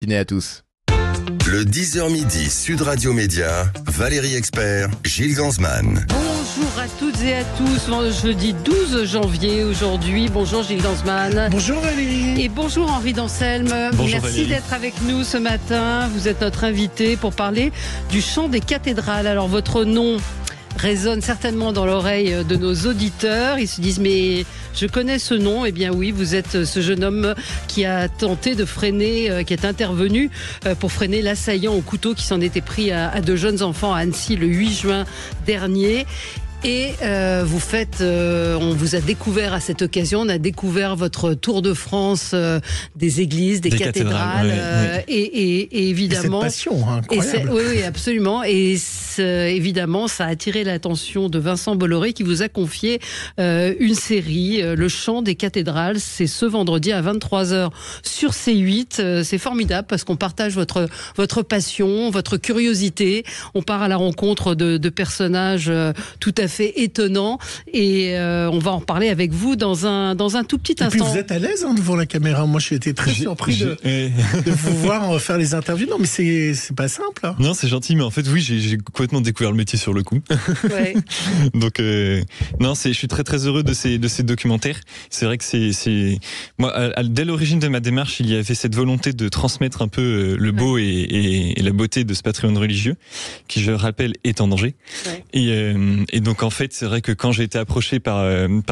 Dîner à tous. Le 10h midi, Sud Radio Média, Valérie Expert, Gilles Gansman. Bonjour à toutes et à tous, jeudi 12 janvier aujourd'hui. Bonjour Gilles Gansman. Bonjour Valérie. Et bonjour Henri Danselme. Bonjour Merci Valérie. d'être avec nous ce matin. Vous êtes notre invité pour parler du chant des cathédrales. Alors votre nom résonne certainement dans l'oreille de nos auditeurs. Ils se disent mais je connais ce nom. Eh bien oui, vous êtes ce jeune homme qui a tenté de freiner, qui est intervenu pour freiner l'assaillant au couteau qui s'en était pris à deux jeunes enfants à Annecy le 8 juin dernier. Et vous faites, on vous a découvert à cette occasion, on a découvert votre tour de France des églises, des cathédrales, et évidemment. Et cette passion, incroyable. Oui, absolument. Et évidemment, ça a attiré l'attention de Vincent Bolloré qui vous a confié une série, Le chant des cathédrales. C'est ce vendredi à 23h sur C8. C'est formidable parce qu'on partage votre passion, votre curiosité. On part à la rencontre de personnages tout à fait étonnant et on va en reparler avec vous dans un tout petit instant. Et puis vous êtes à l'aise devant la caméra. Moi, j'ai été très surpris de vous voir faire les interviews. Non, mais c'est pas simple. Hein. Non, c'est gentil, mais en fait, oui, j'ai complètement découvert le métier sur le coup. Ouais. Donc, non, je suis très très heureux de ces documentaires. C'est vrai que c'est moi, dès l'origine de ma démarche, il y avait cette volonté de transmettre un peu le beau et la beauté de ce patrimoine religieux, qui, je rappelle, est en danger. Ouais. Et donc en fait, c'est vrai que quand j'ai été approché par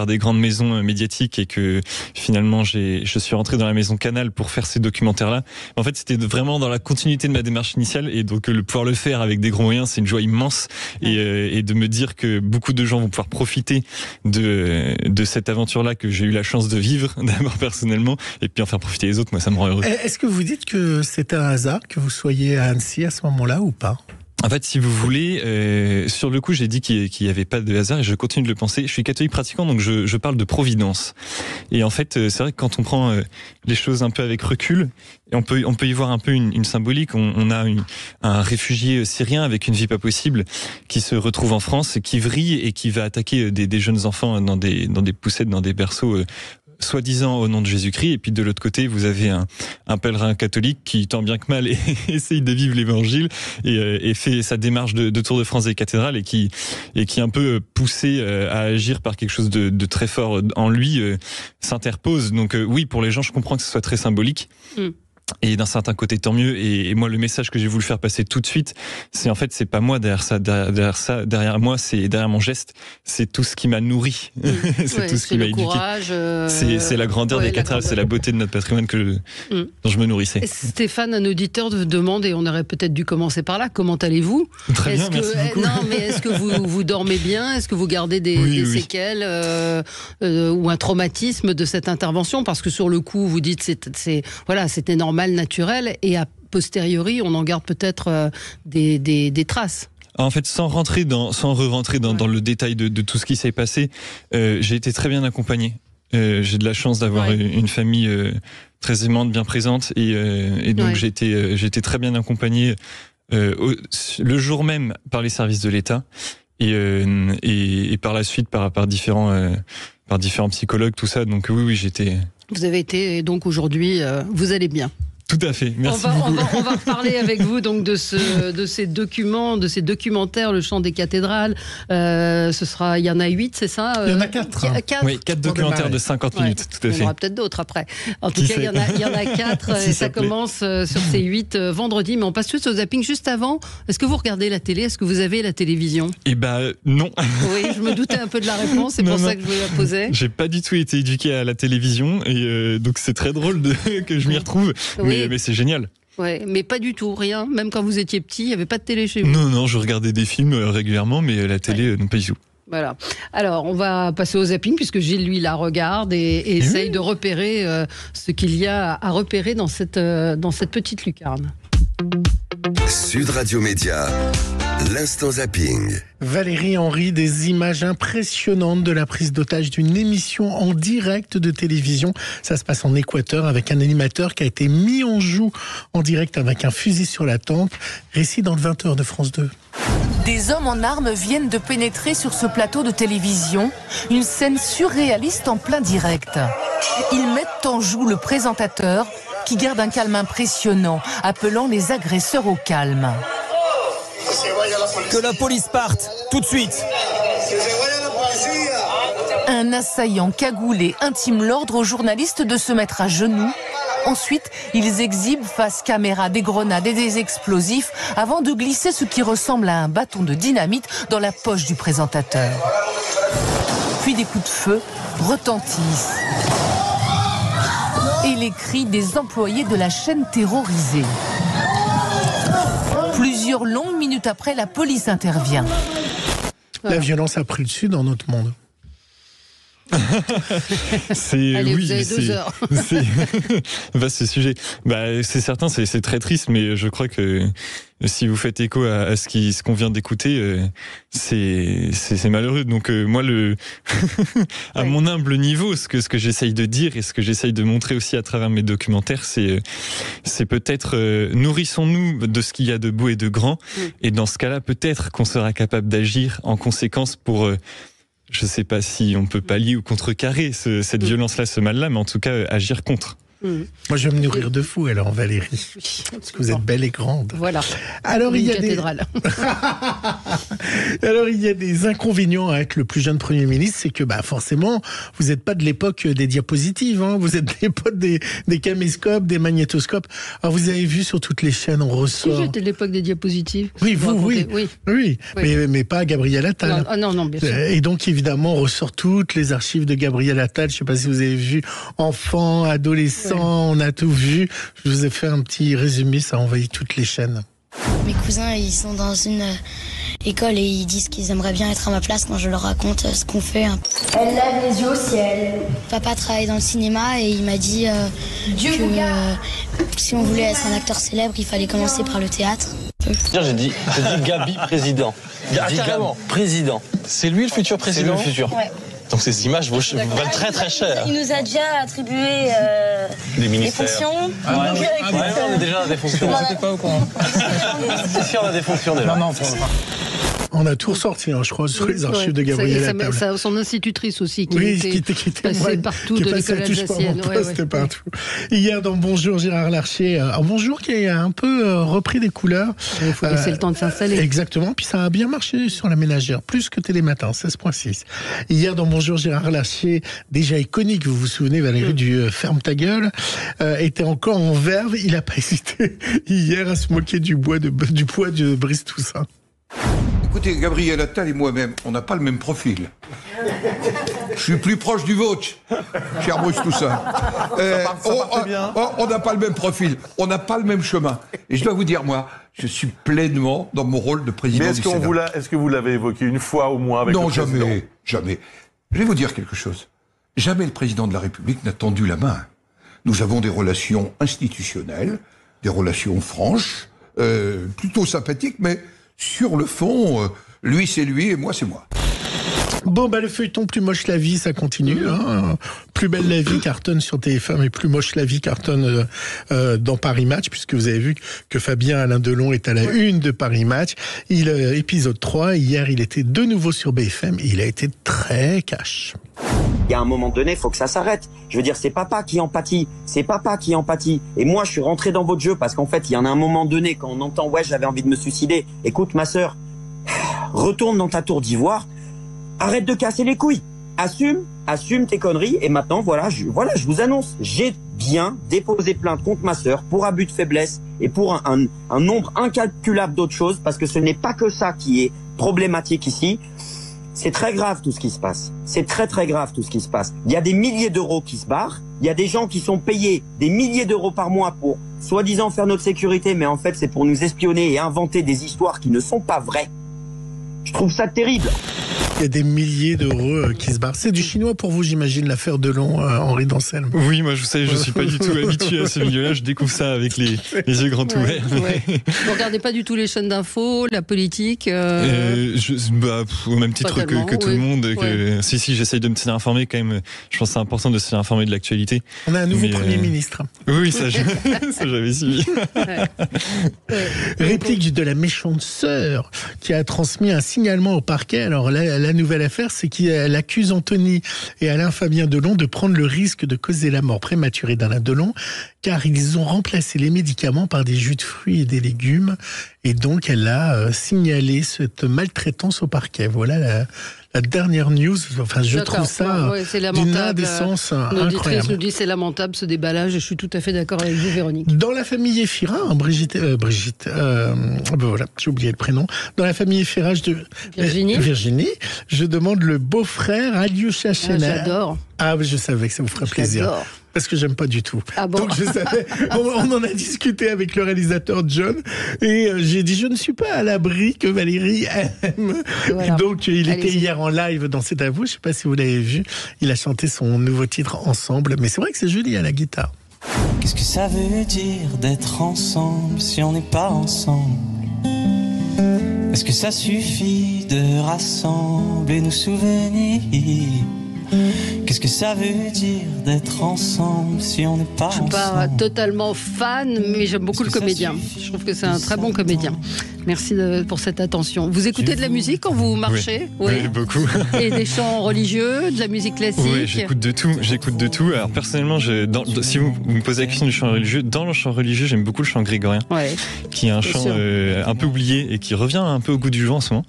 des grandes maisons médiatiques et que finalement je suis rentré dans la maison Canal pour faire ces documentaires-là, en fait, c'était vraiment dans la continuité de ma démarche initiale et donc pouvoir le faire avec des gros moyens, c'est une joie immense et de me dire que beaucoup de gens vont pouvoir profiter de cette aventure-là que j'ai eu la chance de vivre d'abord personnellement et puis en faire profiter les autres, moi ça me rend heureux. Est-ce que vous dites que c'est un hasard que vous soyez à Annecy à ce moment-là ou pas ? En fait, si vous voulez, sur le coup, j'ai dit qu'il n'y avait pas de hasard et je continue de le penser. Je suis catholique pratiquant, donc je parle de providence. Et en fait, c'est vrai que quand on prend les choses un peu avec recul, on peut y voir un peu une symbolique. On a un réfugié syrien avec une vie pas possible qui se retrouve en France, qui vrille et qui va attaquer des jeunes enfants dans des poussettes, dans des berceaux soi-disant au nom de Jésus-Christ, et puis de l'autre côté vous avez un pèlerin catholique qui tant bien que mal essaye de vivre l'évangile et fait sa démarche de Tour de France des cathédrales et qui est un peu poussé à agir par quelque chose de très fort en lui, s'interpose. Donc oui, pour les gens, je comprends que ce soit très symbolique. Et d'un certain côté, tant mieux. Et moi, le message que j'ai voulu faire passer tout de suite, c'est en fait, c'est pas moi derrière moi, c'est derrière mon geste, c'est tout ce qui m'a nourri, c'est tout ce qui m'a éduqué. Courage, c'est la grandeur des cathédrales, c'est la beauté de notre patrimoine dont je me nourrissais. Stéphane, un auditeur vous demande, et on aurait peut-être dû commencer par là, comment allez-vous ? Très bien, merci beaucoup. Non, mais est-ce que vous dormez bien ? Est-ce que vous gardez des séquelles ou un traumatisme de cette intervention ? Parce que sur le coup, vous dites c'était normal, naturel, et a posteriori, on en garde peut-être des traces. En fait, sans re-rentrer dans le détail de tout ce qui s'est passé, j'ai été très bien accompagné. J'ai de la chance d'avoir une famille très aimante, bien présente, et donc j'ai été très bien accompagné le jour même par les services de l'État et par la suite par différents psychologues, tout ça. Donc oui, j'étais. Vous avez été, donc aujourd'hui, vous allez bien. Tout à fait, merci beaucoup. On va parler avec vous donc de ces documents, de ces documentaires, le chant des cathédrales. Il y en a 8, c'est ça ? Il y en a 4. Oui, 4 documentaires de 50 minutes, tout à fait. Il y en aura peut-être d'autres après. En tout cas, il y en a 4 et ça commence sur ces 8 vendredi. Mais on passe tous au zapping juste avant. Est-ce que vous regardez la télé ? Est-ce que vous avez la télévision ? Eh ben non. Oui, je me doutais un peu de la réponse, c'est pour ça que je vous la posais. J'ai pas du tout été éduqué à la télévision et donc c'est très drôle que je m'y retrouve. Mais c'est génial. Ouais, mais pas du tout, rien. Même quand vous étiez petit, il n'y avait pas de télé chez vous. Non, je regardais des films régulièrement, mais la télé, non, pas du tout. Voilà. Alors, on va passer au zapping, puisque Gilles, lui, la regarde et essaye de repérer ce qu'il y a à repérer dans cette petite lucarne. Sud Radio Média, l'instant zapping. Valérie Henry, des images impressionnantes de la prise d'otage d'une émission en direct de télévision. Ça se passe en Équateur avec un animateur qui a été mis en joue en direct avec un fusil sur la tempe. Récit dans le 20h de France 2. Des hommes en armes viennent de pénétrer sur ce plateau de télévision. Une scène surréaliste en plein direct. Ils mettent en joue le présentateur qui garde un calme impressionnant, appelant les agresseurs au calme. Que la police parte, tout de suite. Un assaillant cagoulé intime l'ordre aux journalistes de se mettre à genoux. Ensuite, ils exhibent face caméra des grenades et des explosifs avant de glisser ce qui ressemble à un bâton de dynamite dans la poche du présentateur. Puis des coups de feu retentissent. Et les cris des employés de la chaîne terrorisée. Plusieurs longues minutes après, la police intervient. La violence a pris le dessus dans notre monde. Allez, vous avez 2 heures. Ce sujet, c'est certain, c'est très triste, mais je crois que si vous faites écho à ce qu'on vient d'écouter, c'est malheureux. Donc moi, à mon humble niveau, ce que j'essaye de dire et ce que j'essaye de montrer aussi à travers mes documentaires, c'est peut-être nourrissons-nous de ce qu'il y a de beau et de grand, et dans ce cas-là, peut-être qu'on sera capable d'agir en conséquence pour je ne sais pas si on peut pallier ou contrecarrer cette violence-là, ce mal-là, mais en tout cas agir contre. Moi, je vais me nourrir de vous, alors, Valérie. Parce que vous êtes belle et grande. Voilà. Alors, il y a cathédrale. Alors, il y a des inconvénients à être le plus jeune Premier ministre, c'est que forcément, vous n'êtes pas de l'époque des diapositives, hein. Vous êtes de l'époque des caméscopes, des magnétoscopes. Alors, vous avez vu sur toutes les chaînes, on ressort... Si j'étais de l'époque des diapositives. Oui, oui. Mais pas Gabriel Attal. Non, bien sûr. Et donc, évidemment, on ressort toutes les archives de Gabriel Attal. Je ne sais pas si vous avez vu, enfants, adolescents, on a tout vu. Je vous ai fait un petit résumé, ça envahit toutes les chaînes. Mes cousins, ils sont dans une école et ils disent qu'ils aimeraient bien être à ma place quand je leur raconte ce qu'on fait. Elle lève les yeux au ciel. Papa travaille dans le cinéma et il m'a dit que si on voulait être un acteur célèbre, il fallait commencer par le théâtre. J'ai dit Gabi président. Carrément. Président. C'est lui le futur président? C'est lui le futur. Ouais. Donc ces images valent très très cher. Il nous a déjà attribué des fonctions. On est déjà dans des fonctions. J'étais pas au courant. C'est sûr, on a des fonctions déjà. Non. On a tout ressorti, je crois, sur les archives de Gabriel Attal. Ça, son institutrice aussi, qui était passée partout de l'école alsacienne. Partout. Hier, dans Bonjour Gérard Larcher, Bonjour qui a un peu repris des couleurs. Il faut laisser le temps de s'installer. Exactement, puis ça a bien marché sur la ménagère, plus que Télématin, 16.6. Hier, dans Bonjour Gérard Larcher, déjà iconique, vous vous souvenez, Valérie, du Ferme ta gueule, était encore en verve. Il n'a pas hésité hier à se moquer du poids de Brice Toussaint. Écoutez, Gabriel Attal et moi-même, on n'a pas le même profil. Je suis plus proche du vôtre, cher Bruce Toussaint. On n'a pas le même profil, on n'a pas le même chemin. Et je dois vous dire, moi, je suis pleinement dans mon rôle de président du Sénat. Est-ce que vous l'avez évoqué une fois au moins avec le président? Non, jamais. Je vais vous dire quelque chose. Jamais le président de la République n'a tendu la main. Nous avons des relations institutionnelles, des relations franches, plutôt sympathiques, mais sur le fond, lui c'est lui et moi c'est moi. Bon, le feuilleton Plus moche la vie, ça continue. Plus belle la vie cartonne sur TF1, mais Plus moche la vie cartonne dans Paris Match, puisque vous avez vu que Fabien Alain Delon est à la une de Paris Match. Épisode 3, hier il était de nouveau sur BFM et il a été très cash. Il y a un moment donné, il faut que ça s'arrête. Je veux dire, c'est papa qui empathie. Et moi, je suis rentré dans votre jeu parce qu'en fait, il y en a un moment donné, quand on entend « Ouais, j'avais envie de me suicider ». Écoute, ma sœur, retourne dans ta tour d'ivoire. Arrête de casser les couilles. Assume tes conneries. Et maintenant, je vous annonce. J'ai bien déposé plainte contre ma sœur pour abus de faiblesse et pour un nombre incalculable d'autres choses parce que ce n'est pas que ça qui est problématique ici. C'est très grave tout ce qui se passe. C'est très très grave tout ce qui se passe. Il y a des milliers d'euros qui se barrent. Il y a des gens qui sont payés des milliers d'euros par mois pour soi-disant faire notre sécurité, mais en fait c'est pour nous espionner et inventer des histoires qui ne sont pas vraies. Je trouve ça terrible. Il y a des milliers d'euros qui se barrent. C'est du chinois pour vous, j'imagine, l'affaire Delon, Henri d'Anselme. Oui, moi, vous savez, je suis pas du tout habitué à ce milieu-là. Je découvre ça avec les yeux grands ouverts. Ouais. Vous regardez pas du tout les chaînes d'infos, la politique au même titre que tout le monde. Si, j'essaye de me tenir informé quand même. Je pense que c'est important de se tenir informé de l'actualité. On a un nouveau Premier ministre. Oui, ça j'avais suivi. Réplique de la méchante sœur qui a transmis un signalement au parquet. Alors là, la nouvelle affaire, c'est qu'elle accuse Anthony et Alain-Fabien Delon de prendre le risque de causer la mort prématurée d'Alain Delon, car ils ont remplacé les médicaments par des jus de fruits et des légumes. Et donc, elle a signalé cette maltraitance au parquet. Voilà la dernière news. Enfin, je trouve ça d'une indécence incroyable. L'auditrice nous dit c'est lamentable ce déballage, et je suis tout à fait d'accord avec vous, Véronique. Dans la famille Efira, voilà, j'ai oublié le prénom. Dans la famille Efirage de Virginie, je demande le beau-frère Alyosha Chener. J'adore. Ah, je savais que ça vous ferait plaisir. J'adore. Parce que j'aime pas du tout. Ah bon? Donc je savais, on en a discuté avec le réalisateur John, et j'ai dit je ne suis pas à l'abri que Valérie aime. Voilà. Donc il était hier en live dans C'est à vous, je sais pas si vous l'avez vu, il a chanté son nouveau titre Ensemble, mais c'est vrai que c'est joli à la guitare. Qu'est-ce que ça veut dire d'être ensemble si on n'est pas ensemble? Est-ce que ça suffit de rassembler nos souvenirs? Qu'est-ce que ça veut dire d'être ensemble si on n'est pas ensemble? Je suis pas totalement fan, mais j'aime beaucoup le comédien. Je trouve que c'est un très bon comédien. Merci pour cette attention. Vous écoutez de la musique quand vous marchez? Oui, beaucoup. Et des chants religieux, de la musique classique? Oui, j'écoute de tout. Alors personnellement, si vous me posez la question du chant religieux, dans le chant religieux, j'aime beaucoup le chant grégorien, qui est un chant un peu oublié et qui revient un peu au goût du jour en ce moment.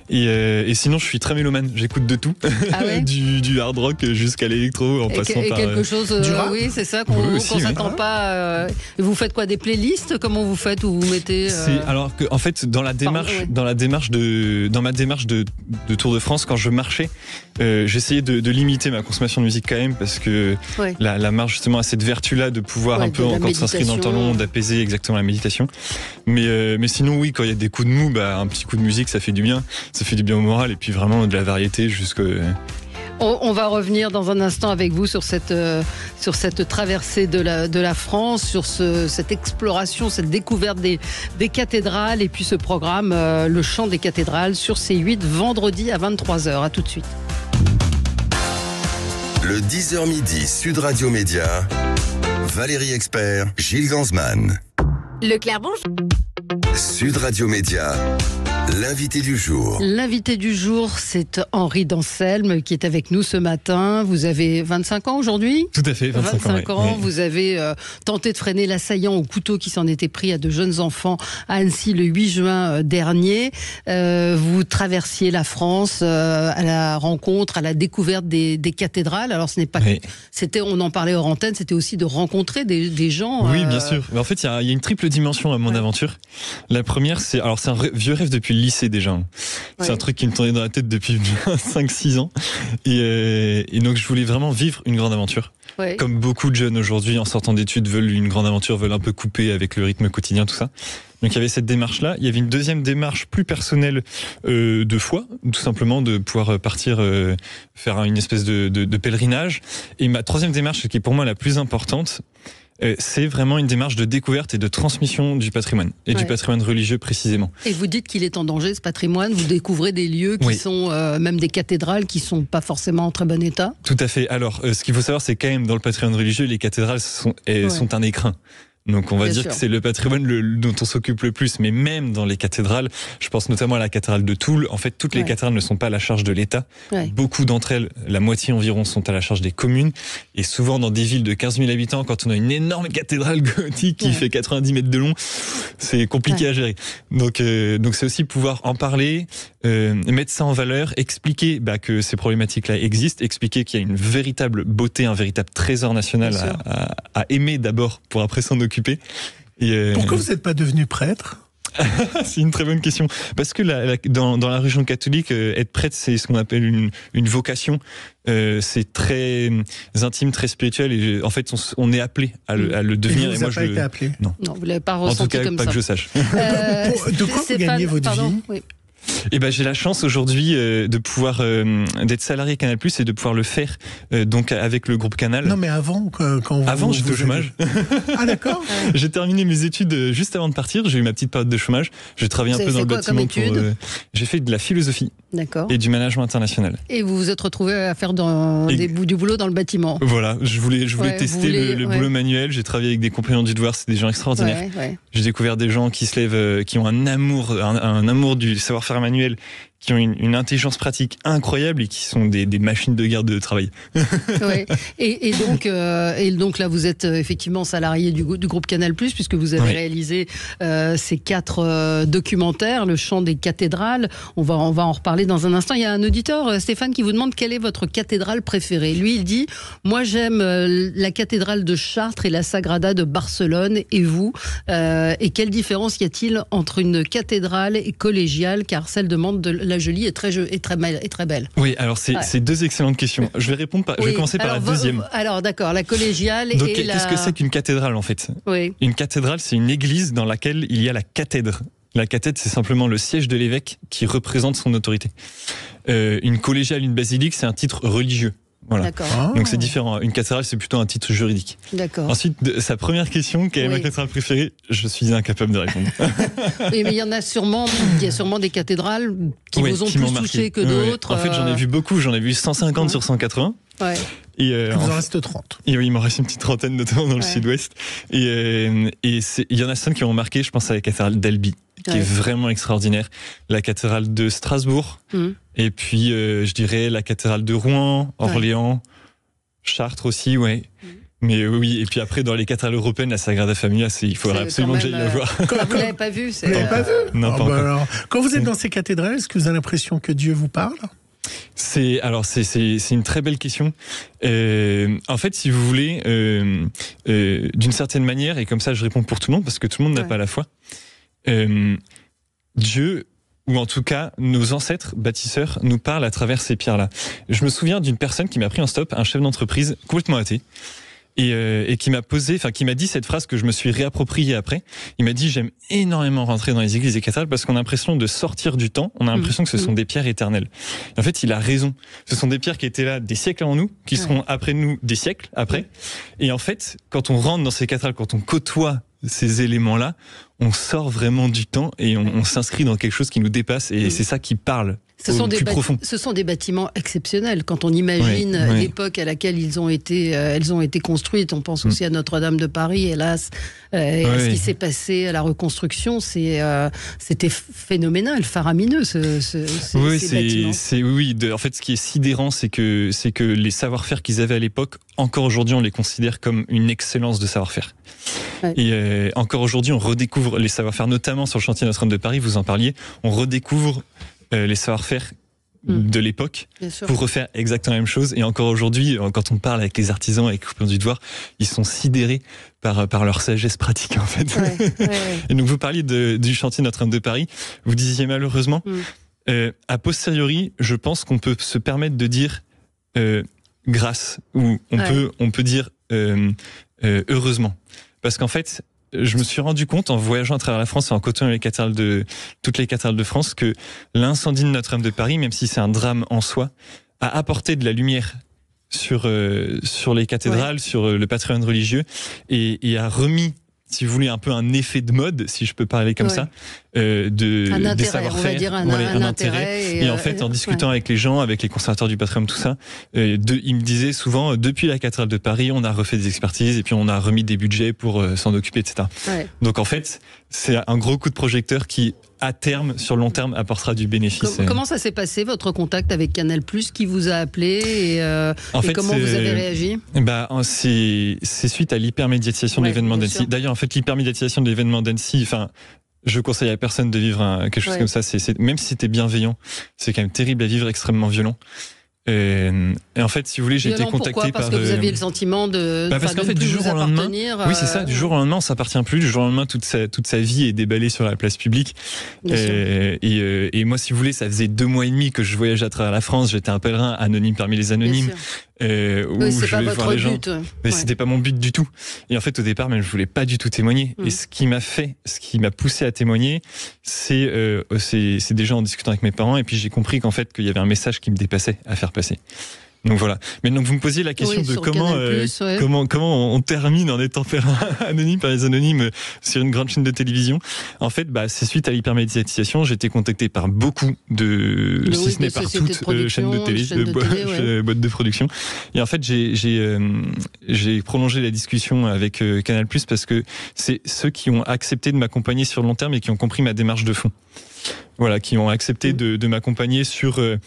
Et sinon, je suis très mélomane, j'écoute de tout. Ah ouais? du hard rock jusqu'à l'électro, en passant par... quelque chose, du rap. oui, c'est ça, qu'on s'attend pas... Vous faites quoi, des playlists? Comment vous faites, où vous mettez... Alors que, en fait, dans ma démarche de Tour de France, quand je marchais, j'essayais de limiter ma consommation de musique quand même, parce que la marche justement a cette vertu-là de pouvoir un peu, quand on s'inscrit dans le temps long, d'apaiser exactement la méditation. Mais sinon, oui, quand il y a des coups de mou, un petit coup de musique, ça fait du bien. Ça fait du bien au moral, et puis vraiment de la variété jusqu'au... On va revenir dans un instant avec vous sur cette traversée de la France, sur cette exploration, cette découverte des cathédrales, et puis ce programme, le chant des cathédrales, sur C8, vendredi à 23h. À tout de suite. Le 10h midi, Sud Radio Média, Valérie Expert, Gilles Gansman. Leclerc, bonjour. Sud Radio Média, l'invité du jour. L'invité du jour, c'est Henri d'Anselme qui est avec nous ce matin. Vous avez 25 ans aujourd'hui ? Tout à fait, 25 ans. Oui. Vous avez tenté de freiner l'assaillant au couteau qui s'en était pris à de jeunes enfants à Annecy le 8 juin dernier. Vous traversiez la France à la rencontre, à la découverte des cathédrales. Alors ce n'est pas on en parlait hors antenne, c'était aussi de rencontrer des gens. Oui, bien sûr. Mais en fait, il y a une triple dimension à mon aventure. La première, c'est un vieux rêve depuis le lycée déjà. C'est un truc qui me tournait dans la tête depuis 5-6 ans. Et donc je voulais vraiment vivre une grande aventure. Comme beaucoup de jeunes aujourd'hui, en sortant d'études, veulent une grande aventure, veulent un peu couper avec le rythme quotidien, tout ça. Donc il y avait cette démarche-là. Il y avait une deuxième démarche plus personnelle de foi, tout simplement de pouvoir partir faire une espèce de pèlerinage. Et ma troisième démarche, qui est pour moi la plus importante, c'est vraiment une démarche de découverte et de transmission du patrimoine, et du patrimoine religieux précisément. Et vous dites qu'il est en danger, ce patrimoine, vous découvrez des lieux qui sont, même des cathédrales qui sont pas forcément en très bon état. Tout à fait. Alors, ce qu'il faut savoir, c'est quand même, dans le patrimoine religieux, les cathédrales sont un écrin. Donc on va dire que c'est le patrimoine dont on s'occupe le plus, mais même dans les cathédrales, je pense notamment à la cathédrale de Toul, en fait toutes les cathédrales ne sont pas à la charge de l'État, beaucoup d'entre elles, la moitié environ, sont à la charge des communes, et souvent dans des villes de 15 000 habitants, quand on a une énorme cathédrale gothique qui fait 90 mètres de long, c'est compliqué à gérer. Donc c'est aussi pouvoir en parler, mettre ça en valeur, expliquer que ces problématiques-là existent, expliquer qu'il y a une véritable beauté, un véritable trésor national à aimer d'abord pour après s'en occuper. Pourquoi vous n'êtes pas devenu prêtre ? C'est une très bonne question. Parce que dans la religion catholique, être prêtre, c'est ce qu'on appelle une vocation. C'est très intime, très spirituel. Et en fait, on est appelé à le devenir. Et vous n'avez pas été appelé ? Non, vous l'avez pas ressenti comme ça. En tout cas, pas que je sache. De quoi vous gagnez votre vie ? J'ai la chance aujourd'hui de pouvoir d'être salarié Canal+ et de pouvoir le faire donc avec le groupe Canal. Non, mais avant, avant j'étais au chômage. Ah d'accord. J'ai terminé mes études juste avant de partir. J'ai eu ma petite période de chômage. J'ai travaillé un peu dans le bâtiment. J'ai fait de la philosophie. Et du management international. Et vous vous êtes retrouvé à faire du boulot dans le bâtiment. Voilà, je voulais tester le boulot manuel. J'ai travaillé avec des compagnons du devoir, c'est des gens extraordinaires. J'ai découvert des gens qui se lèvent, qui ont un amour du savoir-faire manuel qui ont une intelligence pratique incroyable et qui sont des machines de guerre de travail. Ouais. Et donc là, vous êtes effectivement salarié du groupe Canal+, puisque vous avez réalisé ces 4 documentaires, Le chant des cathédrales. On va en reparler dans un instant. Il y a un auditeur, Stéphane, qui vous demande quelle est votre cathédrale préférée. Lui, il dit, moi j'aime la cathédrale de Chartres et la Sagrada de Barcelone. Et vous, et quelle différence y a-t-il entre une cathédrale et collégiale, car celle de Mande de la Jolie est très belle. Oui, alors c'est 2 excellentes questions. Je vais commencer par la deuxième. Alors d'accord, la collégiale. Donc, et qu'est-ce que c'est qu'une cathédrale en fait? Oui. Une cathédrale, c'est une église dans laquelle il y a la cathèdre. La cathèdre, c'est simplement le siège de l'évêque qui représente son autorité. Une collégiale, une basilique, c'est un titre religieux. Voilà. D'accord. Donc c'est différent. Une cathédrale, c'est plutôt un titre juridique. D'accord. Ensuite, sa première question, quelle est ma cathédrale préférée? Je suis incapable de répondre. Oui, mais il y en a sûrement, des cathédrales qui vous ont plus touché que d'autres. En fait, j'en ai vu beaucoup. J'en ai vu 150 sur 180. Ouais. Et il vous en reste 30. Et oui, il m'en reste une petite trentaine, notamment dans le sud-ouest. Et il y en a certaines qui m'ont marqué. Je pense à la cathédrale d'Albi, qui est vraiment extraordinaire. La cathédrale de Strasbourg. Et puis, je dirais la cathédrale de Rouen, Orléans, Chartres aussi, Mais oui, et puis après, dans les cathédrales européennes, la Sagrada Familia, il faudrait absolument que j'aille la voir. Vous ne l'avez pas vu? Vous ne l'avez pas vu? Non, pas encore. Alors, quand vous êtes dans ces cathédrales, est-ce que vous avez l'impression que Dieu vous parle? C'est une très belle question. En fait, si vous voulez, d'une certaine manière, et comme ça je réponds pour tout le monde, parce que tout le monde n'a pas la foi, Dieu, ou en tout cas nos ancêtres bâtisseurs, nous parlent à travers ces pierres-là. Je me souviens d'une personne qui m'a pris en stop, un chef d'entreprise complètement athée, et qui m'a dit cette phrase que je me suis réappropriée après. Il m'a dit: j'aime énormément rentrer dans les églises et cathédrales parce qu'on a l'impression de sortir du temps, on a l'impression que ce sont des pierres éternelles. Et en fait, il a raison. Ce sont des pierres qui étaient là des siècles avant nous, qui seront après nous des siècles après. Et en fait, quand on rentre dans ces cathédrales, quand on côtoie ces éléments-là, on sort vraiment du temps et on s'inscrit dans quelque chose qui nous dépasse, et c'est ça qui parle. Ce sont des bâtiments exceptionnels. Quand on imagine l'époque à laquelle elles ont été construites, on pense aussi à Notre-Dame de Paris, hélas, à ce qui s'est passé à la reconstruction. C'était phénoménal, faramineux, ces bâtiments. En fait, ce qui est sidérant, c'est que les savoir-faire qu'ils avaient à l'époque, encore aujourd'hui, on les considère comme une excellence de savoir-faire. Et encore aujourd'hui, on redécouvre les savoir-faire, notamment sur le chantier Notre-Dame de Paris, vous en parliez, on redécouvre les savoir-faire de l'époque pour refaire exactement la même chose. Et encore aujourd'hui, quand on parle avec les artisans, avec les copains du devoir, ils sont sidérés par leur sagesse pratique, en fait. Et donc, vous parliez du chantier Notre-Dame de Paris. Vous disiez malheureusement, a posteriori, je pense qu'on peut se permettre de dire grâce, ou on peut dire heureusement. Parce qu'en fait, je me suis rendu compte en voyageant à travers la France et en côtoyant toutes les cathédrales de France, que l'incendie de Notre-Dame de Paris, même si c'est un drame en soi, a apporté de la lumière sur les cathédrales, sur le patrimoine religieux, et a remis, si vous voulez, un peu un effet de mode, si je peux parler comme ça, des savoir-faire, un intérêt. Et en fait, en discutant avec les gens, avec les conservateurs du patrimoine, tout ça, ils me disaient souvent, depuis la cathédrale de Paris, on a refait des expertises et puis on a remis des budgets pour s'en occuper, etc. Donc en fait, c'est un gros coup de projecteur qui, à terme, sur le long terme, apportera du bénéfice. Comment ça s'est passé, votre contact avec Canal+, qui vous a appelé, et comment vous avez réagi? C'est suite à l'hypermédiatisation de l'événement d'Annecy. D'ailleurs, en fait, l'hypermédiatisation de l'événement d'Annecy, je conseille à personne de vivre quelque chose comme ça. Même si c'était bienveillant, c'est quand même terrible à vivre, extrêmement violent. Et en fait, si vous voulez, j'ai été contacté par... Parce que vous aviez le sentiment parce qu'en fait, du jour au lendemain, oui, c'est ça. Du jour au lendemain, on s'appartient plus. Du jour au lendemain, toute sa vie est déballée sur la place publique. Et moi, si vous voulez, ça faisait 2 mois et demi que je voyageais à travers la France. J'étais un pèlerin anonyme parmi les anonymes. C'est pas votre but. Mais c'était pas mon but du tout. Et en fait, au départ, même, je voulais pas du tout témoigner. Et ce qui m'a poussé à témoigner, c'est déjà en discutant avec mes parents. Et puis j'ai compris qu'en fait, qu'il y avait un message qui me dépassait à faire passer. Donc voilà. Mais donc vous me posiez la question de comment on termine en étant anonyme par les anonymes sur une grande chaîne de télévision. En fait, c'est suite à l'hypermédiatisation, j'ai été contacté par beaucoup si ce n'est par toutes chaînes de télé, boîtes de production. Et en fait, j'ai prolongé la discussion avec Canal+, parce que c'est ceux qui ont accepté de m'accompagner sur le long terme et qui ont compris ma démarche de fond. Voilà, qui ont accepté de m'accompagner sur le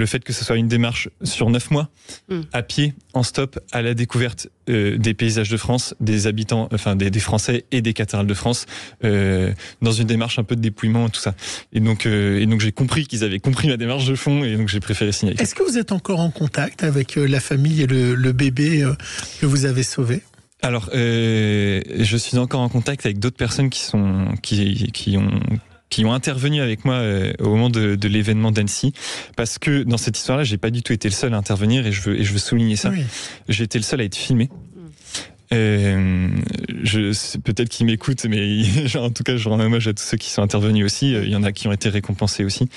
fait que ce soit une démarche sur 9 mois, à pied, en stop, à la découverte des paysages de France, des habitants, enfin des Français et des cathédrales de France, dans une démarche un peu de dépouillement et tout ça. Et donc j'ai compris qu'ils avaient compris ma démarche de fond, et donc j'ai préféré signer. Est-ce que vous êtes encore en contact avec la famille et le bébé que vous avez sauvé ? Alors, je suis encore en contact avec d'autres personnes qui ont intervenu avec moi au moment de l'événement d'Annecy, parce que dans cette histoire-là, j'ai pas du tout été le seul à intervenir, et je veux souligner ça. Oui. J'ai été le seul à être filmé. Peut-être qu'ils m'écoutent, mais en tout cas, je rends hommage à tous ceux qui sont intervenus aussi. Il y en a qui ont été récompensés aussi.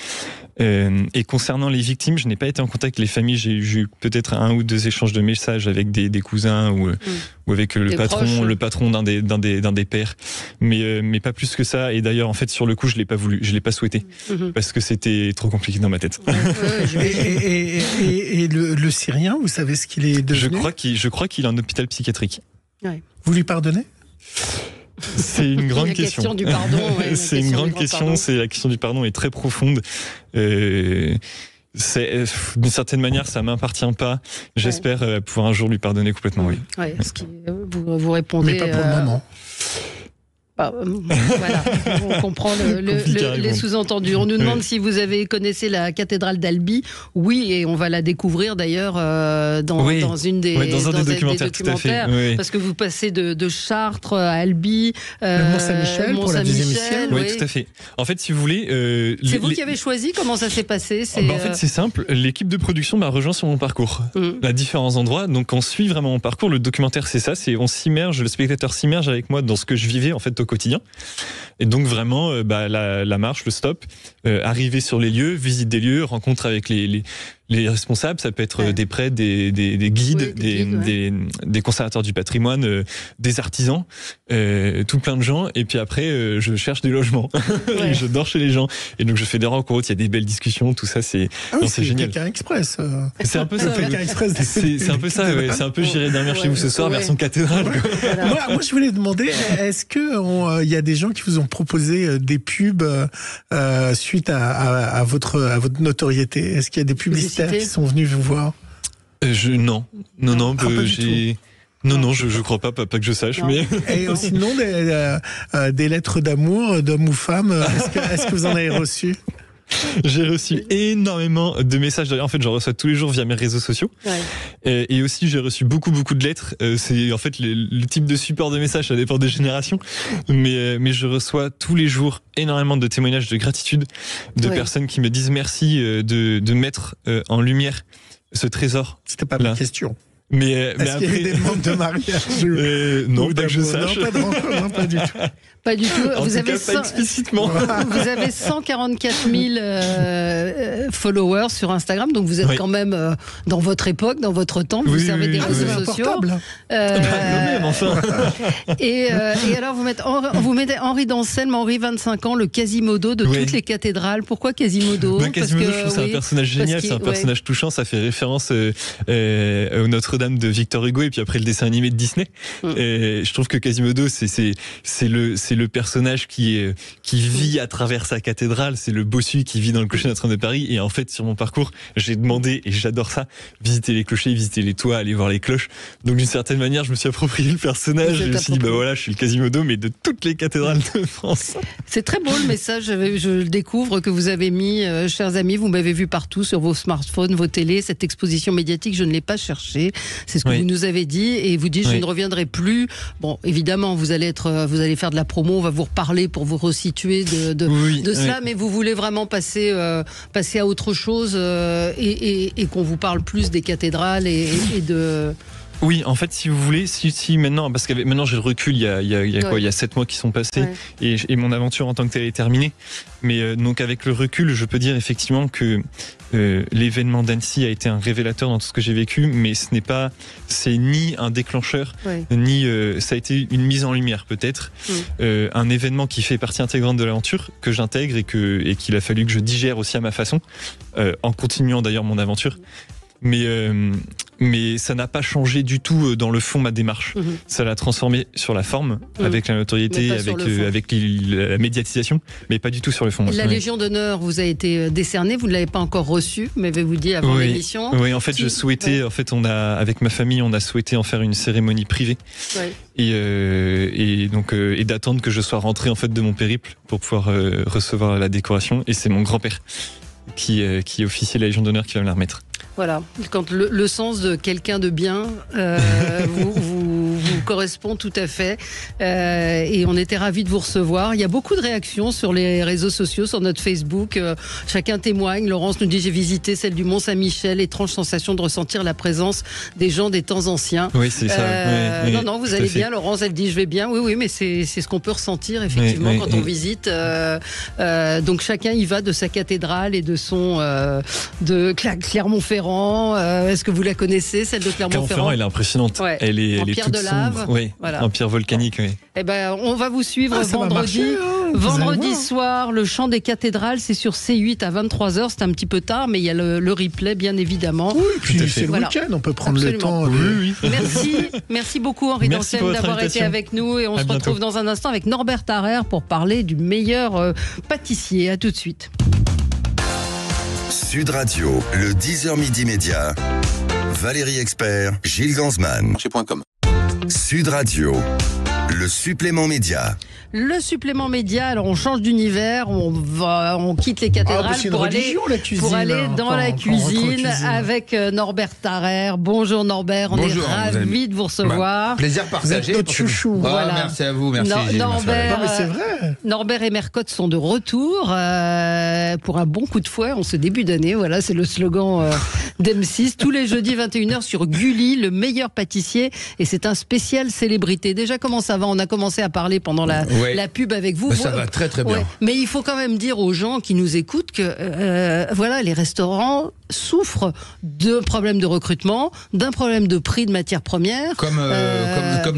Et concernant les victimes, je n'ai pas été en contact avec les familles. J'ai eu peut-être 1 ou 2 échanges de messages avec des cousins ou avec le patron d'un des pères, mais pas plus que ça. Et d'ailleurs, en fait, sur le coup, je l'ai pas voulu, je l'ai pas souhaité, parce que c'était trop compliqué dans ma tête. Et le Syrien, vous savez ce qu'il est devenu ? Je crois qu'il est en hôpital psychiatrique. Ouais. Vous lui pardonnez ? C'est une grande question. La question du pardon. C'est une grande question. C'est la question du pardon est très profonde. D'une certaine manière, ça m'appartient pas. J'espère pouvoir un jour lui pardonner complètement. Oui. Ouais, vous répondez. Mais pas pour le moment. Voilà, on comprend les sous-entendus. On nous demande si vous connaissez la cathédrale d'Albi. Oui, et on va la découvrir d'ailleurs dans un des documentaires. Tout à fait. Parce que vous passez de Chartres à Albi, le Mont-Saint-Michel pour la deuxième émission. Oui, tout à fait. En fait, si vous voulez, c'est vous qui avez choisi. Comment ça s'est passé ? En fait, c'est simple. L'équipe de production m'a rejoint sur mon parcours à différents endroits. Donc, on suit vraiment mon parcours. Le documentaire, c'est ça. On s'immerge. Le spectateur s'immerge avec moi dans ce que je vivais en fait au quotidien. Et donc vraiment la marche, le stop, arriver sur les lieux, visite des lieux, rencontre avec les responsables, ça peut être des prêtres, des guides, des conservateurs du patrimoine, des artisans, tout plein de gens. Et puis après, je cherche des logements. Je dors chez les gens. Et donc je fais des rencontres, il y a des belles discussions, tout ça, c'est génial. Pékin Express. C'est un peu ça. C'est un peu ça. C'est un peu j'irai dormir chez vous ce soir, version cathédrale. Moi, je voulais demander, est-ce que il y a des gens qui vous ont proposé des pubs suite à votre notoriété ? Est-ce qu'il y a des publicitaires qui sont venus vous voir ? Non, je crois pas que je sache. Mais... Et sinon, des lettres d'amour, d'hommes ou femmes, est-ce que vous en avez reçu ? J'ai reçu énormément de messages. En fait, j'en reçois tous les jours via mes réseaux sociaux. Et aussi, j'ai reçu beaucoup de lettres. C'est en fait le type de support de messages, ça dépend des générations. Mais je reçois tous les jours énormément de témoignages de gratitude de personnes qui me disent merci de mettre en lumière ce trésor. C'était pas ma question. Mais est-ce qu'il y a eu des demandes de mariage non, pas que je sache. Non, pas de rencontre, non, pas du tout. Pas du tout. Vous avez pas explicitement. Vous avez 144 000 followers sur Instagram, donc vous êtes quand même dans votre époque, dans votre temps. Vous servez des réseaux sociaux. Même, enfin. Et alors vous mettez Henri d'Anselme, Henri 25 ans, le Quasimodo de toutes les cathédrales. Pourquoi Quasimodo ? Quasimodo, je trouve c'est un personnage génial, c'est un personnage touchant. Ça fait référence au Notre-Dame de Victor Hugo et puis après le dessin animé de Disney. Et je trouve que Quasimodo, c'est le personnage qui vit à travers sa cathédrale, c'est le bossu qui vit dans le clocher Notre-Dame de Paris. Et en fait, sur mon parcours, j'ai demandé, et j'adore ça, visiter les clochers, visiter les toits, aller voir les cloches. Donc d'une certaine manière, je me suis approprié le personnage. Je me suis dit, je suis le Quasimodo, mais de toutes les cathédrales de France. C'est très beau le message. Je découvre que vous avez mis, chers amis, vous m'avez vu partout sur vos smartphones, vos télés. Cette exposition médiatique, je ne l'ai pas cherchée. C'est ce que vous nous avez dit, et vous dites, je ne reviendrai plus. Bon, évidemment, vous allez faire de la promo, on va vous reparler pour vous resituer de cela, mais vous voulez vraiment passer à autre chose et qu'on vous parle plus des cathédrales et de... Oui, en fait, si vous voulez, si maintenant, parce que maintenant j'ai le recul, il y a 7 mois qui sont passés et mon aventure en tant que telle est terminée. Mais donc avec le recul, je peux dire effectivement que l'événement d'Annecy a été un révélateur dans tout ce que j'ai vécu, mais c'est ni un déclencheur, ni ça a été une mise en lumière peut-être, un événement qui fait partie intégrante de l'aventure que j'intègre et qu'il a fallu que je digère aussi à ma façon, en continuant d'ailleurs mon aventure. Mais Mais ça n'a pas changé du tout dans le fond ma démarche. Ça l'a transformé sur la forme, avec la notoriété, avec la médiatisation, mais pas du tout sur le fond. La Légion d'honneur vous a été décernée, vous ne l'avez pas encore reçue, mais vous dit avant l'émission. Oui, en fait, je souhaitais, avec ma famille, on a souhaité en faire une cérémonie privée. Ouais. Et d'attendre que je sois rentré en fait de mon périple pour pouvoir recevoir la décoration. Et c'est mon grand-père qui officie la Légion d'honneur qui va me la remettre. Voilà, quand le sens de quelqu'un de bien vous correspond tout à fait. Et on était ravis de vous recevoir. Il y a beaucoup de réactions sur les réseaux sociaux, sur notre Facebook. Chacun témoigne. Laurence nous dit: j'ai visité celle du Mont-Saint-Michel. Étrange sensation de ressentir la présence des gens des temps anciens. Oui, c'est ça. Non, vous allez bien. Laurence, elle dit: je vais bien. Oui, mais c'est ce qu'on peut ressentir effectivement quand on visite. Donc chacun y va de sa cathédrale et de son de Clermont-Ferrand. Est-ce que vous la connaissez, celle de Clermont-Ferrand? Elle est impressionnante. Ouais. Elle est pierre toute de lave. Sombre. Oui, voilà. En pierre volcanique. Oui. Eh ben, on va vous suivre vendredi soir. Le chant des cathédrales, c'est sur C8 à 23h. C'est un petit peu tard, mais il y a le replay, bien évidemment. Oui, puis c'est le week-end, on peut prendre le temps. Oui. Merci beaucoup, Henri Dancel, d'avoir été avec nous. Et on se retrouve dans un instant avec Norbert Tarrer pour parler du meilleur pâtissier. À tout de suite. Sud Radio, le 10h midi média. Valérie Expert, Gilles Gansman. Sud Radio, le supplément média. Le supplément média, alors on change d'univers, on quitte les cathédrales pour aller dans la cuisine avec Norbert Tarrer. Bonjour Norbert, on est ravis de vous recevoir. Plaisir partagé. Vous êtes notre chouchou. Voilà. Merci à vous, merci Gilles. C'est vrai. Norbert et Mercotte sont de retour pour un bon coup de fouet en ce début d'année. Voilà, c'est le slogan d'M6. Tous les jeudis 21h sur Gulli, le meilleur pâtissier. Et c'est un spécial célébrité. Déjà, comment ça va? On a commencé à parler pendant la pub avec vous. Ça va très très bien. Ouais. Mais il faut quand même dire aux gens qui nous écoutent que les restaurants souffrent de problèmes de recrutement, d'un problème de prix de matières premières. Comme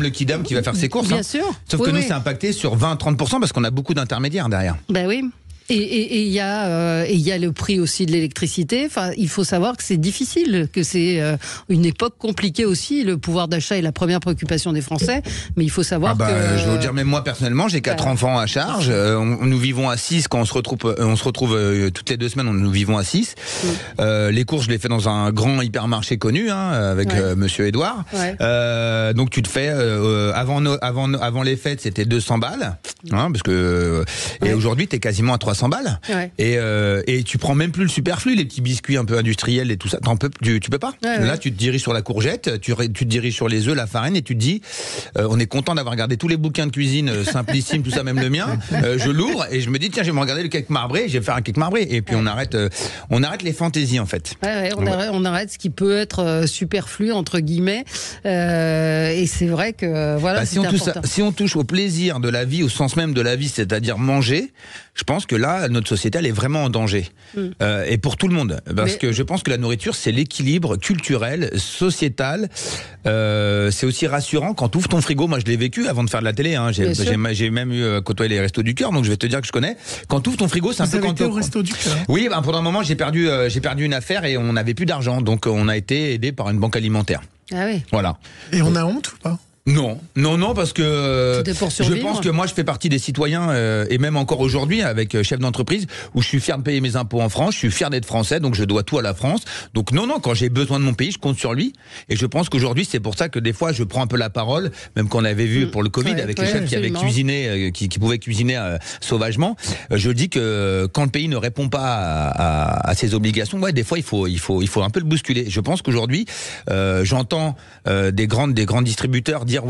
le Kidam qui va faire ses courses. Bien sûr. Sauf que nous, c'est impacté sur 20-30% parce qu'on a beaucoup d'intermédiaires derrière. Ben oui. Et il y a le prix aussi de l'électricité. Enfin, il faut savoir que c'est difficile, que c'est une époque compliquée aussi. Le pouvoir d'achat est la première préoccupation des Français, mais il faut savoir que. Je vais vous dire, même moi personnellement, j'ai 4 enfants à charge. Nous vivons à 6 quand on se retrouve toutes les 2 semaines. Nous vivons à 6. Les courses, je les fais dans un grand hypermarché connu, avec Monsieur Edouard. Ouais. Donc tu te fais avant les fêtes, c'était 200 balles, parce que et aujourd'hui, t'es quasiment à 300 balles. Ouais. Et tu prends même plus le superflu, les petits biscuits un peu industriels et tout ça. Tu peux pas. Là, tu te diriges sur la courgette, tu te diriges sur les œufs, la farine, et tu te dis, on est content d'avoir regardé tous les bouquins de cuisine, Simplissime, tout ça, même le mien. Je l'ouvre et je me dis, tiens, je vais me regarder le cake marbré, je vais faire un cake marbré. Et puis on arrête les fantaisies, en fait. On arrête ce qui peut être superflu, entre guillemets. Et c'est vrai que, voilà, c'est important. Si on touche au plaisir de la vie, au sens même de la vie, c'est-à-dire manger, je pense que là, notre société, elle est vraiment en danger. Et pour tout le monde. Parce que je pense que la nourriture, c'est l'équilibre culturel, sociétal. C'est aussi rassurant quand tu ouvres ton frigo. Moi, je l'ai vécu avant de faire de la télé. J'ai même eu côtoyé les Restos du Cœur, donc je vais te dire que je connais. Quand tu ouvres ton frigo, c'est un peu quand tu au Resto du Cœur. Oui, pendant un moment, j'ai perdu une affaire et on n'avait plus d'argent. Donc, on a été aidé par une banque alimentaire. Ah oui. Voilà. Et on a honte ou pas ? Non, parce que je pense que moi je fais partie des citoyens et même encore aujourd'hui avec chef d'entreprise où je suis fier de payer mes impôts en France, je suis fier d'être français, donc je dois tout à la France. Donc non, quand j'ai besoin de mon pays, je compte sur lui. Et je pense qu'aujourd'hui c'est pour ça que des fois je prends un peu la parole, même qu'on avait vu pour le Covid avec les chefs qui avaient cuisiné, qui pouvaient cuisiner sauvagement. Je dis que quand le pays ne répond pas à ses obligations, des fois il faut un peu le bousculer. Je pense qu'aujourd'hui j'entends des grands distributeurs dire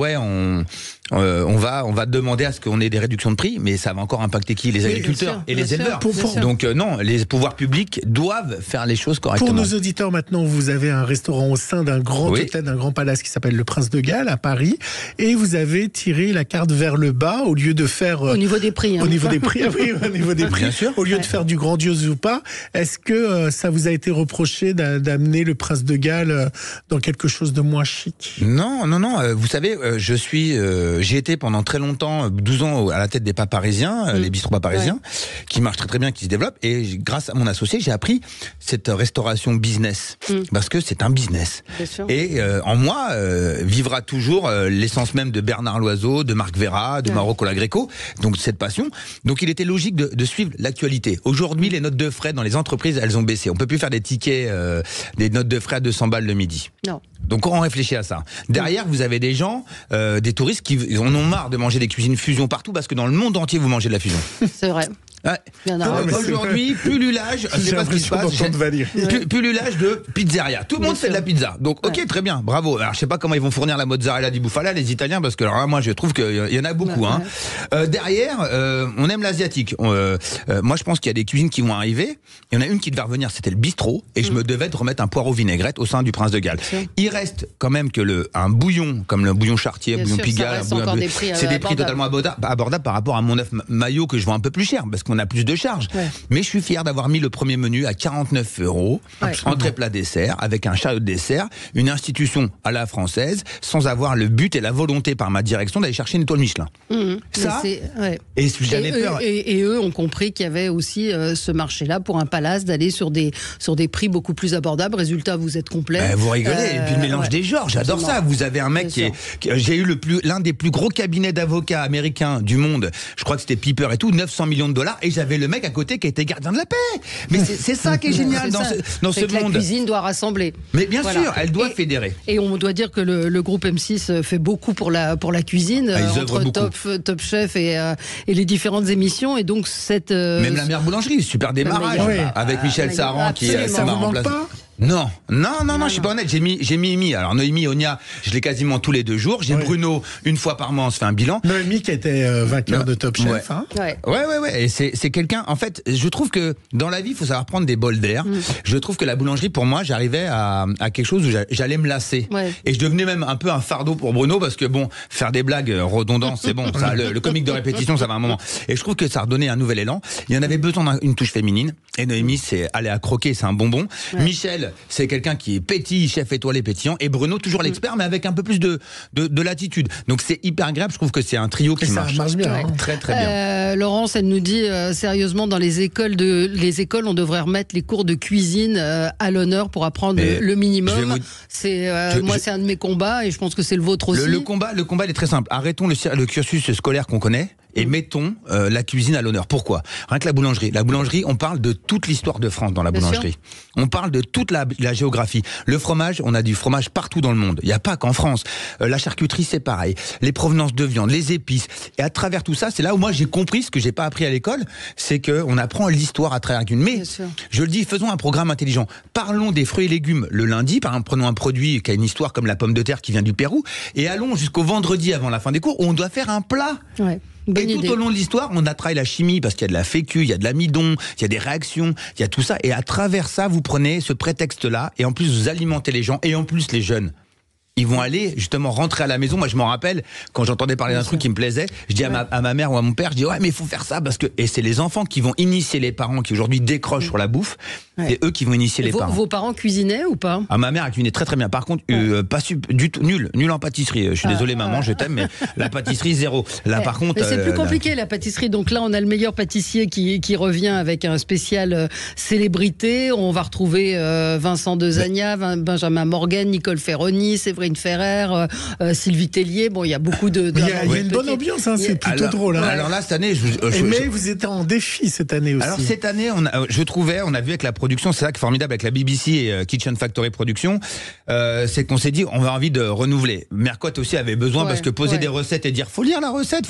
on va demander à ce qu'on ait des réductions de prix, mais ça va encore impacter qui? Les agriculteurs et les éleveurs. Donc non, les pouvoirs publics doivent faire les choses correctement. Pour nos auditeurs, maintenant, vous avez un restaurant au sein d'un grand hôtel, d'un grand palace qui s'appelle le Prince de Galles à Paris, et vous avez tiré la carte vers le bas au lieu de faire au niveau des prix. Au niveau des prix, au niveau des prix. Bien sûr. Au lieu de faire du grandiose ou pas, est-ce que ça vous a été reproché d'amener le Prince de Galles dans quelque chose de moins chic? Non. Vous savez, je suis j'ai été pendant très longtemps, 12 ans à la tête des pas parisiens, les bistrots pas parisiens, qui marchent très très bien, qui se développent. Et grâce à mon associé, j'ai appris cette restauration business, parce que c'est un business. Et en moi vivra toujours l'essence même de Bernard Loiseau, de Marc Vera, de Mauro Colagreco, donc cette passion. Donc il était logique de suivre l'actualité. Aujourd'hui, les notes de frais dans les entreprises, elles ont baissé. On peut plus faire des tickets, des notes de frais à 200 balles le midi. Non. Donc on réfléchit à ça. Derrière, vous avez des gens, des touristes qui en ont marre de manger des cuisines fusion partout, parce que dans le monde entier, vous mangez de la fusion. C'est vrai. Ouais. Aujourd'hui, pullulage, c'est pas ce qui se passe. Pullulage de pizzeria. Tout le monde fait de la pizza. Donc, ok, très bien, bravo. Alors, je sais pas comment ils vont fournir la mozzarella di bufala, les Italiens, parce que alors là, moi, je trouve qu'il y en a beaucoup. Derrière, on aime l'asiatique. Moi, je pense qu'il y a des cuisines qui vont arriver. Il y en a une qui devait revenir, c'était le bistrot, et je me devais de remettre un poireau vinaigrette au sein du Prince de Galles. Il reste quand même que un bouillon, comme le bouillon Chartier, bouillon Pigalle, c'est des prix totalement abordables par rapport à mon œuf maillot que je vends un peu plus cher, parce qu'on a plus de charges. Mais je suis fier d'avoir mis le premier menu à 49 €, entrée plat dessert, avec un chariot de dessert, une institution à la française, sans avoir le but et la volonté par ma direction d'aller chercher une étoile Michelin. Ça, et j'avais peur. Et eux ont compris qu'il y avait aussi ce marché-là pour un palace, d'aller sur des prix beaucoup plus abordables. Résultat, vous êtes complet. Vous rigolez. Et puis le mélange des genres, j'adore ça. Vous avez un mec j'ai eu l'un des plus gros cabinets d'avocats américains du monde. Je crois que c'était Piper et tout, 900 millions de dollars. Et j'avais le mec à côté qui était gardien de la paix. Mais c'est ça qui est génial dans ce monde. La cuisine doit rassembler. Mais bien sûr, elle doit fédérer. Et on doit dire que le groupe M6 fait beaucoup pour la cuisine, entre Top Chef et les différentes émissions. Et donc même la mère boulangerie, super démarrage avec Michel Saran qui ça m'a remplacé. Non, je suis pas honnête. J'ai mis alors Noémie, Onia, je l'ai quasiment tous les 2 jours. J'ai Bruno une fois par mois, on se fait un bilan. Noémie qui était vainqueur de Top Chef. Ouais. Et c'est quelqu'un. En fait, je trouve que dans la vie, il faut savoir prendre des bols d'air. Je trouve que la boulangerie, pour moi, j'arrivais à quelque chose où j'allais me lasser. Et je devenais même un peu un fardeau pour Bruno, parce que bon, faire des blagues redondantes, c'est bon. Ça, le comique de répétition, ça va un moment. Et je trouve que ça a redonné un nouvel élan. Il y en avait besoin d'une touche féminine. Et Noémie, c'est aller à croquer, c'est un bonbon. Michel, c'est quelqu'un qui est pétillant, chef étoilé pétillant, et Bruno toujours l'expert, mais avec un peu plus de latitude. Donc c'est hyper agréable. Je trouve que c'est un trio qui marche bien. Très très bien. Laurence, elle nous dit sérieusement, dans les écoles, on devrait remettre les cours de cuisine à l'honneur pour apprendre le minimum. C'est un de mes combats, et je pense que c'est le vôtre aussi. Le combat, il est très simple. Arrêtons le cursus scolaire qu'on connaît. Et mettons la cuisine à l'honneur. Pourquoi ? Rien que la boulangerie. La boulangerie, on parle de toute l'histoire de France dans la boulangerie. On parle de toute la géographie. Le fromage, on a du fromage partout dans le monde. Il n'y a pas qu'en France. La charcuterie, c'est pareil. Les provenances de viande, les épices. Et à travers tout ça, c'est là où moi j'ai compris ce que j'ai pas appris à l'école, c'est que on apprend l'histoire à travers la cuisine. Mais je le dis, faisons un programme intelligent. Parlons des fruits et légumes le lundi. Par exemple, prenons un produit qui a une histoire comme la pomme de terre qui vient du Pérou, et allons jusqu'au vendredi avant la fin des cours où on doit faire un plat. Tout au long de l'histoire, on a travaillé la chimie, parce qu'il y a de la fécu, il y a de l'amidon, il y a des réactions, il y a tout ça. Et à travers ça, vous prenez ce prétexte-là, et en plus vous alimentez les gens, et en plus les jeunes. Ils vont aller justement rentrer à la maison. Moi, je m'en rappelle, quand j'entendais parler d'un truc qui me plaisait, je dis à ma mère ou à mon père, je dis mais il faut faire ça, parce que... Et c'est les enfants qui vont initier les parents qui aujourd'hui décrochent sur la bouffe. C'est eux qui vont initier les parents. Vos parents cuisinaient ou pas ? Ma mère a cuisiné très très bien. Par contre, pas du tout, nul en pâtisserie. Je suis désolé maman, je t'aime, mais la pâtisserie, zéro. Là par contre... Mais c'est plus compliqué la pâtisserie. Donc là, on a le meilleur pâtissier qui revient avec un spécial célébrité. On va retrouver Vincent Dezagna, Benjamin Morgan, Nicole Ferroni, Séverine Ferrer, Sylvie Tellier. Bon, il y a beaucoup de... Il y a une bonne ambiance, c'est plutôt drôle. Alors là, cette année... Mais vous étiez en défi cette année aussi. Alors cette année, on a vu avec la production, c'est ça qui est formidable avec la BBC et Kitchen Factory Production, c'est qu'on s'est dit, on a envie de renouveler. Mercotte aussi avait besoin, parce que poser des recettes et dire, faut lire la recette.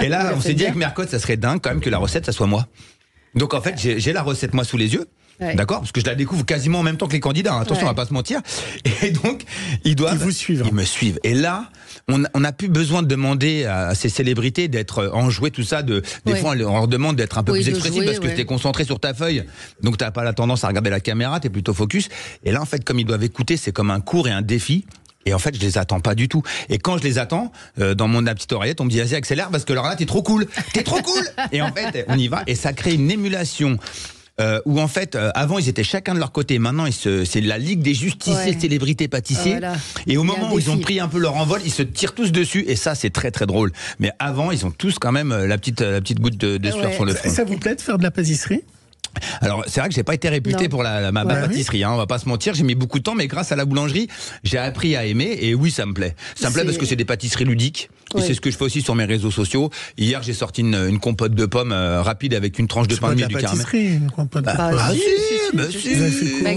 Et là, on s'est dit avec Mercotte, ça serait dingue quand même que la recette, ça soit moi. Donc en fait, j'ai la recette moi sous les yeux. D'accord, parce que je la découvre quasiment en même temps que les candidats. Attention, on va pas se mentir. Et donc, ils me suivent. Et là, on n'a plus besoin de demander à ces célébrités d'être enjouées, tout ça. Des fois, on leur demande d'être un peu plus expressif, parce que t'es concentré sur ta feuille. Donc, t'as pas la tendance à regarder la caméra, t'es plutôt focus. Et là, en fait, comme ils doivent écouter, c'est comme un cours et un défi. Et en fait, je les attends pas du tout. Et quand je les attends, dans ma petite oreillette, on me dit, vas-y, accélère, parce que alors là, t'es trop cool. Et en fait, on y va. Et ça crée une émulation où en fait, avant ils étaient chacun de leur côté, maintenant c'est la Ligue des justiciers célébrités pâtissiers. Voilà. Et au moment où ils ont pris un peu leur envol, ils se tirent tous dessus, et ça c'est très très drôle. Mais avant, ils ont tous quand même la petite goutte de sueur sur le front. Ça vous plaît de faire de la pâtisserie ? Alors c'est vrai que j'ai pas été réputé pour ma pâtisserie, hein, on va pas se mentir, j'ai mis beaucoup de temps, mais grâce à la boulangerie, j'ai appris à aimer, et oui, ça me plaît. Ça me plaît parce que c'est des pâtisseries ludiques, et c'est ce que je fais aussi sur mes réseaux sociaux. Hier, j'ai sorti une compote de pommes rapide avec une tranche de pain de mie et du caramel. Une compote de pommes.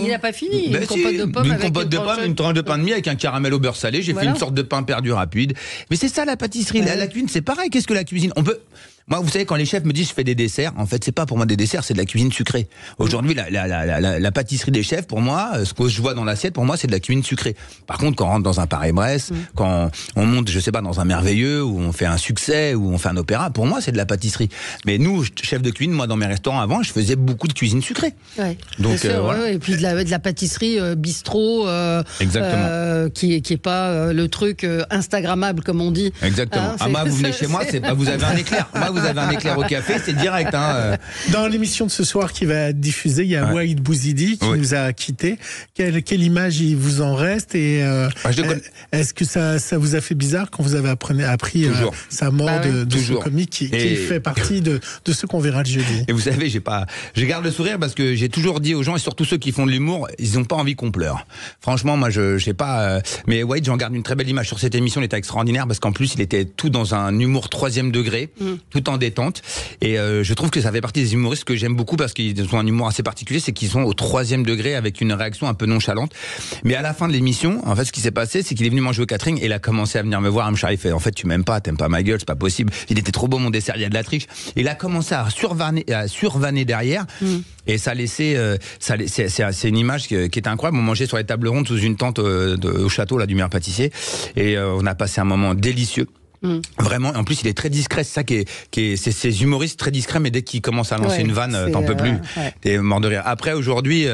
Il n'a pas fini. Une compote de pommes avec une tranche de pain de mie avec un caramel au beurre salé. J'ai fait une sorte de pain perdu rapide. Mais c'est ça la pâtisserie, la cuisine, c'est pareil. Qu'est-ce que la cuisine ? Moi, vous savez, quand les chefs me disent je fais des desserts, en fait, c'est pas pour moi des desserts, c'est de la cuisine sucrée. Aujourd'hui, la pâtisserie des chefs, pour moi, ce que je vois dans l'assiette, pour moi, c'est de la cuisine sucrée. Par contre, quand on rentre dans un Paris-Brest, quand on monte, je sais pas, dans un merveilleux, où on fait un succès, où on fait un opéra, pour moi, c'est de la pâtisserie. Mais nous, chef de cuisine, moi, dans mes restaurants avant, je faisais beaucoup de cuisine sucrée. Ouais. Donc, et puis de la pâtisserie bistrot, qui est pas le truc instagrammable, comme on dit. Exactement. Moi, vous venez chez moi, vous avez un éclair. Moi, vous avez un éclair au café, c'est direct. Dans l'émission de ce soir qui va être diffusée, il y a Waïd Bouzidi qui nous a quittés. Quelle image il vous en reste, et est-ce que ça vous a fait bizarre quand vous avez appris sa mort de ce comique qui fait partie de ceux qu'on verra le jeudi? Et vous savez, je garde le sourire parce que j'ai toujours dit aux gens, et surtout ceux qui font de l'humour, ils n'ont pas envie qu'on pleure. Franchement, moi, je sais pas. Mais Waïd, j'en garde une très belle image sur cette émission. Il était extraordinaire parce qu'en plus, il était tout dans un humour 3e degré, tout en détente. Et je trouve que ça fait partie des humoristes que j'aime beaucoup parce qu'ils ont un humour assez particulier, c'est qu'ils sont au 3e degré avec une réaction un peu nonchalante. Mais à la fin de l'émission, en fait, ce qui s'est passé, c'est qu'il est venu manger au catering et il a commencé à venir me voir, à me charrier. Il fait, en fait, tu m'aimes pas, t'aimes pas ma gueule, c'est pas possible. Il était trop beau mon dessert, il y a de la triche. Et il a commencé à survanner derrière. Et ça laissait, c'est une image qui est incroyable. On mangeait sur les tables rondes sous une tente au château là du meilleur pâtissier, et on a passé un moment délicieux. Vraiment, en plus il est très discret, c'est ça c'est ces humoristes très discrets, mais dès qu'ils commencent à lancer une vanne, t'en peux plus, t'es mort de rire. Après aujourd'hui,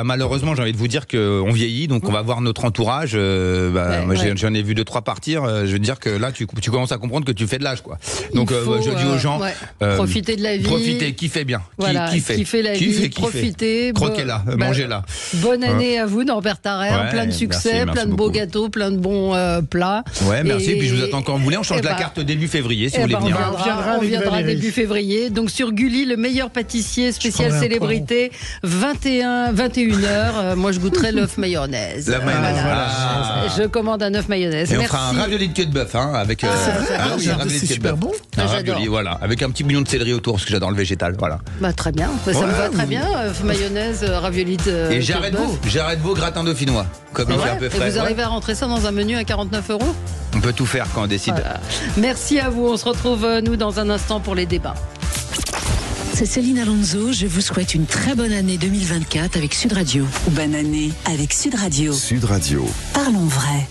malheureusement j'ai envie de vous dire qu'on vieillit, donc on va voir notre entourage. Moi j'en ai vu 2-3 partir. Je veux dire que là tu commences à comprendre que tu fais de l'âge, quoi. Donc je dis aux gens, profitez de la vie, profitez, kiffez bien, kiffez la vie, profitez, croquez-la, mangez-la. Bonne année à vous, Norbert Tarrer, plein de succès, plein de beaux gâteaux, plein de bons plats. Ouais, merci. Et puis je vous attends quand vous voulez. On change la carte début février, si vous voulez venir. On viendra début février. Donc sur Gulli, le meilleur pâtissier spécial célébrité, 21h. Moi, je goûterai l'œuf mayonnaise. La mayonnaise, voilà. Je commande un œuf mayonnaise. Et on fera un ravioli de queue de bœuf, avec. C'est super bon. Un ravioli, voilà, avec un petit bouillon de céleri autour, parce que j'adore le végétal, voilà. Très bien. Ça me va très bien. œuf mayonnaise, ravioli de. Et j'arrête vos gratins dauphinois, comme il fait un peu frais. Et vous arrivez à rentrer ça dans un menu à 49 €? On peut tout faire quand on décide. Voilà. Merci à vous. On se retrouve, nous, dans un instant pour les débats. C'est Céline Alonso. Je vous souhaite une très bonne année 2024 avec Sud Radio. Bonne année avec Sud Radio. Sud Radio. Parlons vrai.